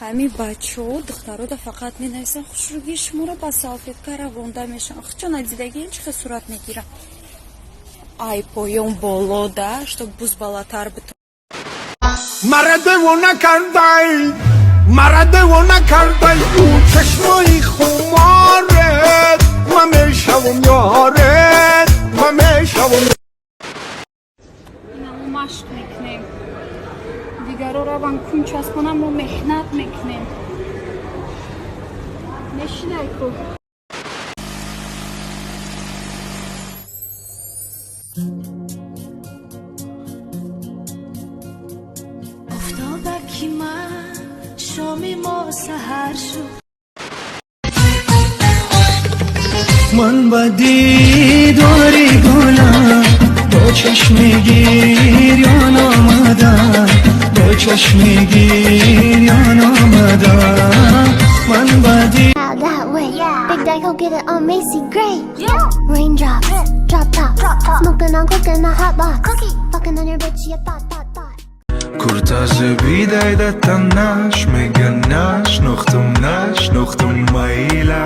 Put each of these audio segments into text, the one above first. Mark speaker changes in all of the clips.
Speaker 1: ҳамин бачаҳо духтарода фақат менависанд хушругии шуморо ба салфетка равонда мешаванд. Хичо надидагием чихе сурат мегирам. Ай поём болода, чтоб буз балатар бит.
Speaker 2: Марадевона кардай, марадевона кардай, у чашмои хуморет, ма мешавам ёрет, ма мешавам.
Speaker 1: Инаму машқ мекунем. Дигаро раван кун часпонам, мо меҳнат мекунем. Нешидай ку.
Speaker 3: افتابکی من شامی ما سحر شد
Speaker 4: من با دیداری گلم با چشم گریان آمدم با چشم گریان آمدم من با
Speaker 5: Out that way, big deck, go get it on Macy Gray. Raindrops, drop top, smoking on cooking a hot box, fucking on your bitch, you thought.
Speaker 4: Kurtarsa bidayda tannash meganash nochtum maila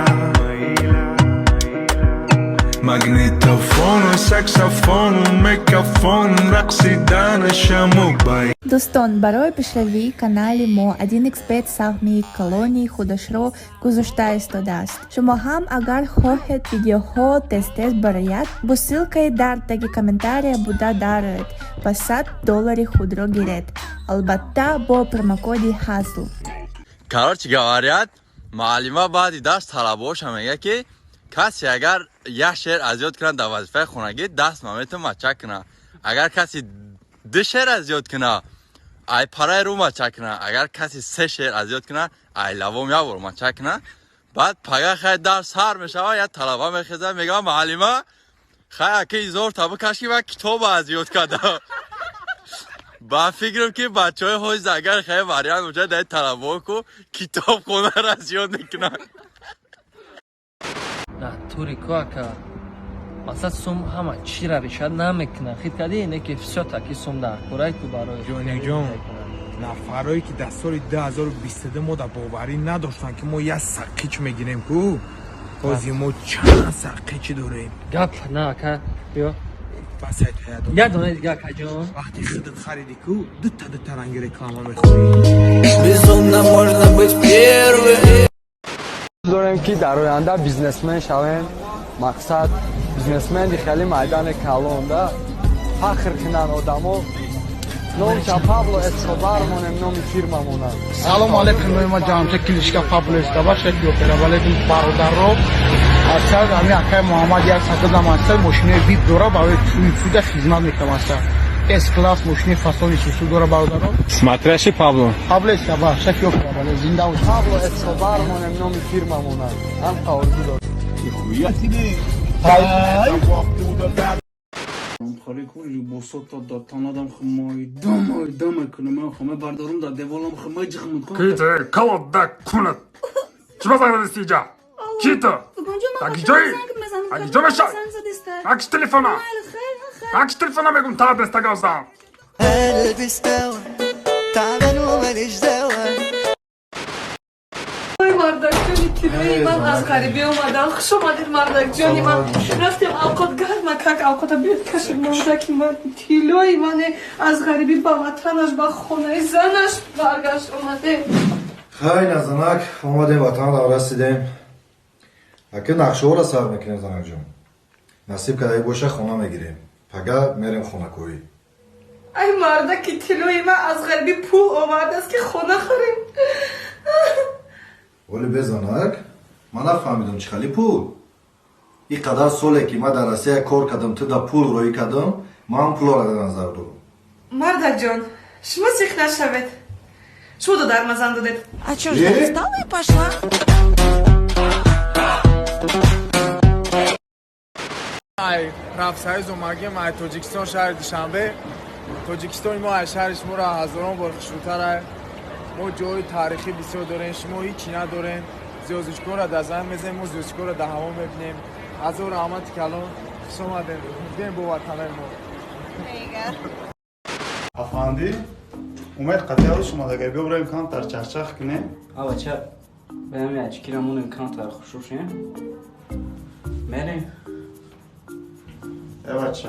Speaker 4: Magnetofon و ساکسافون و микрофон رقصیدنشم و бай.
Speaker 6: Достон, барои пешравии канали мо один експерт саҳми колонии худашро гузошта истодааст. Шумо ҳам агар хоҳед видеоҳо тест барояд, бо ссилкаи дар таги комментария буда даред ва $100 худро гиред. Албатта бо промокоди ҳазл.
Speaker 7: Короче говорят, маълима баъди дарс талабоша мега ки касе агар як шеър азёд кунад дар вазифаи хонагӣ даст маметон мачак куна. Агар касе 2 шеър азёд куна, ай параи рӯ мачак куна. Агар касе 3 шеър азёд куна, ай лавом як бор мачак куна. Баъд пага хай дарс сар мешава, як талаба мехеза мега маълима хай аки 1000 таба кашки ва китоба азёд кардам. Ба фикрам ки бачаҳои ҳоз агар хай вариант бошад дар талабо ку китобхонара азёд мекунанд.
Speaker 8: На тури коака масад сум ҳама чира решад намекунад. Хит кади ине ки всё таки сум дар курай ку барои
Speaker 2: ҷонекҷон, нафарое ки дар соли 2022 мо дар боварӣ надоштанд ки мо як саққич мегирем ку. ҳозир мо чанд саққичи дорем.
Speaker 8: гап на ака биё
Speaker 2: басайт ҳаят
Speaker 8: як дона дига акаҷон.
Speaker 2: вақти худат хариди ку дута ранги реклама мехоҳӣ.
Speaker 4: Безумно можно быть первым.
Speaker 9: داریم که در آینده بیزنسمن شویم. مقصد بیزنسمن خیلی میدان کلانده فخر کنن آدمو. نام پابلو اسکوبار مونم، نام فیرما مونم.
Speaker 2: سلام علیکم، ما جامعه کلیشکا پابلو اسکوبار شکل اوپرا ولیکن برادر رو اصلا همین اکای محمد یک ساعت داماسته ماشین ویپ داره برای توی خدمت میکنم اصلا اس کلاس ماشین فاصله سوسو داره برادر رو.
Speaker 9: Смотрящий Пабло.
Speaker 2: پابلو اسکوبار شکل اوپرا ولی زنده و
Speaker 9: پابلو اسکوبار مونم، نام فیرما مونم. هم قاضی داره.
Speaker 10: خالی کوری بوسات تا تانادم خمای دم کنم من خمه بردارم دا دیوالم خمه جخمت کنم
Speaker 2: کیت کلاب دک کنت چما زنگ استیجا کیت اگه جای اگه جا بشای اگه تلفنا اگه تلفنا میگم تا دسته گازدم
Speaker 4: البس دوا تعبان وماليش دوا.
Speaker 3: مردک جانی کیلوی من از غریبی اومدم. خوش آمدید مردک جانی. من رفتیم اوقات گرم کک اوقات بیاد کشید مردکی من کیلوی من از غریبی با وطنش با خونه زنش برگشت اومده.
Speaker 11: خیلی نزنک اومدیم وطن را رسیدیم. اگه نقشه ها را سر میکنیم زنک جون. نصیب که باشه خونه میگیریم. پگه میریم خونه کوی.
Speaker 3: ای مردکی کیلوی من از غریبی پول آورده است که خونه خوریم.
Speaker 11: ولی بزنک من نفهمیدم چه خیلی پول. این قدر ساله که من در روسیه کار کردم تو در پول روی کردم من پول را در نظر دارم.
Speaker 3: مردک جان شما سیخ نشوید. شما دو در مزن دادید.
Speaker 1: А чё ж, встала и пошла?
Speaker 2: ай рафсайз омагем ай тоҷикистон шаҳри душанбе. тоҷикистони мо ай шаҳри шуморо ҳазорон бор хушрӯтар. мо ҷои таърихӣ бисёр дорем, шумо ҳичи надорем. зиёзичконро дар замин мезанем, мо зиёзичконро дар ҳаво мебинем. ҳазор раҳмати калон. хуш омадем. бем бо ватанаи мо.
Speaker 11: Афанди
Speaker 12: اومد قطعه شما دیگه ببریم کام تر چخچخ کنه
Speaker 13: آقا چه benim ya çikiramın imkanı var hoşuş ya. Benim.
Speaker 12: Evet çe.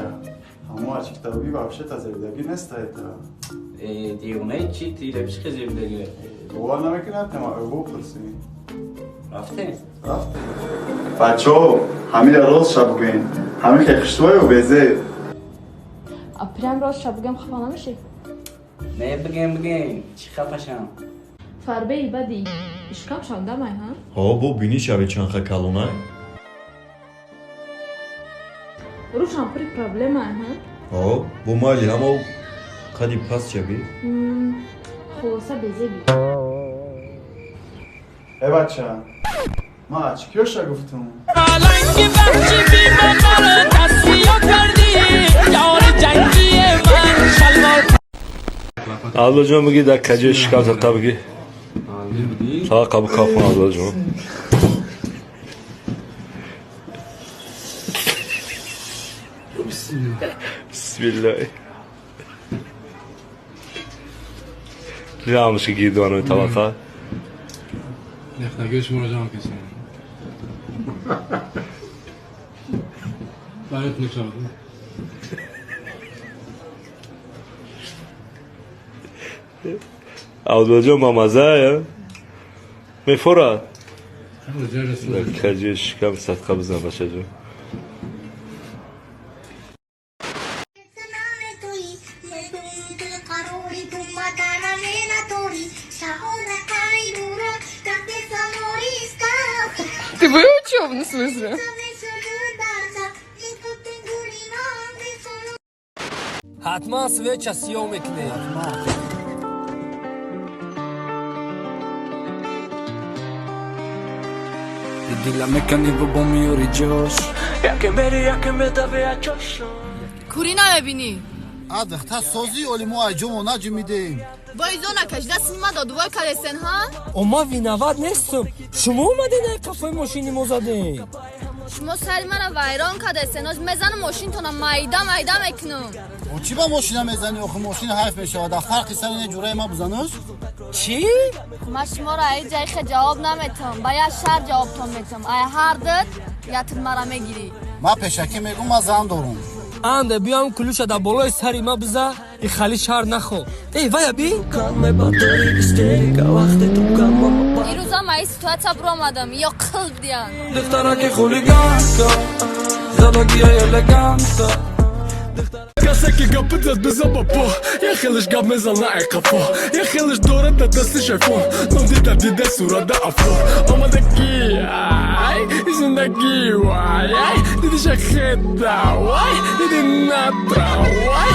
Speaker 12: Ama açık tabii вообще ta zevdagi nestayet.
Speaker 13: دیونه چی تیره پیش که زیبدگی
Speaker 12: باور نمیکنه تمام او پرسی
Speaker 13: رفته
Speaker 12: بچه همین روز شب بگین همین که خشتوه و بزه
Speaker 14: اپرام روز شب بگم خفا نمیشی
Speaker 13: نه بگیم چی خفشم
Speaker 14: فربه ای بدی اشکام شانده مای ها
Speaker 15: ها بو بینی شبی چند خه کلونه
Speaker 14: روشان پری پرابلم ها
Speaker 15: ها بو مالی همو قدی پس چبی
Speaker 14: خوصه بزه بی
Speaker 12: بچه ما açık گفتم
Speaker 16: حالانکه بخشی بی مقاره دستیو کردی یار جنگی من شلوار
Speaker 17: Ablacığım bugün de kacı çıkarsa tabii ki. Sağ kabı kafana ablacığım. Bismillah. Ramos que giydi onu tabaka.
Speaker 18: Nefta göç moracağım kesin. Bayat ne çağırdın?
Speaker 17: Ablacığım mamaza ya. Mefora.
Speaker 18: Rica
Speaker 17: Kacı çıkam sat kabızına başlayacağım.
Speaker 3: Ты выучил, в смысле?
Speaker 16: حتما свеча سیاه میکنه
Speaker 19: دلم میکنی و با میاری جاش
Speaker 16: یکم بری یکم بدوی چاشو
Speaker 20: کوری نبینی
Speaker 21: آدخ تا سازی اولی ما اجوم نجی میدیم
Speaker 20: وای زونا کش دست نیما دادوال کلستن ها
Speaker 16: اما وینواد نیستم شما اومدین کافه ماشینی ما زدین
Speaker 20: شما سری من ویران کدستن از مزن ماشین تونم مایدا میکنم
Speaker 21: و چی با ماشین میزنی آخه ماشین حیف میشه و در فرقی سر اینه جوره ما بزنوش
Speaker 16: چی؟
Speaker 20: من شما را ای جای خیلی جواب نمیتم باید شهر جواب تون میتم ای هر دد یتر مرا میگیری
Speaker 21: ما پیشکی میگم ما زن دارم
Speaker 16: انده بیام کلوش دا بالای سری ما بزا ای خالی شهر نخو ای ویا بی
Speaker 20: این روزا ما ای سیتواتیا برو آمدم یا قلب دیان
Speaker 16: دخترا که خولیگانتا زدگیه الگانتا Kasaki kapıda bize baba Ya xiliş gamezal na ay kafa Ya xiliş doğru da dası şefon Non dida dida surada afro Amadaki ay Yüzündeki vay ay Didi şaketa vay Didi natra vay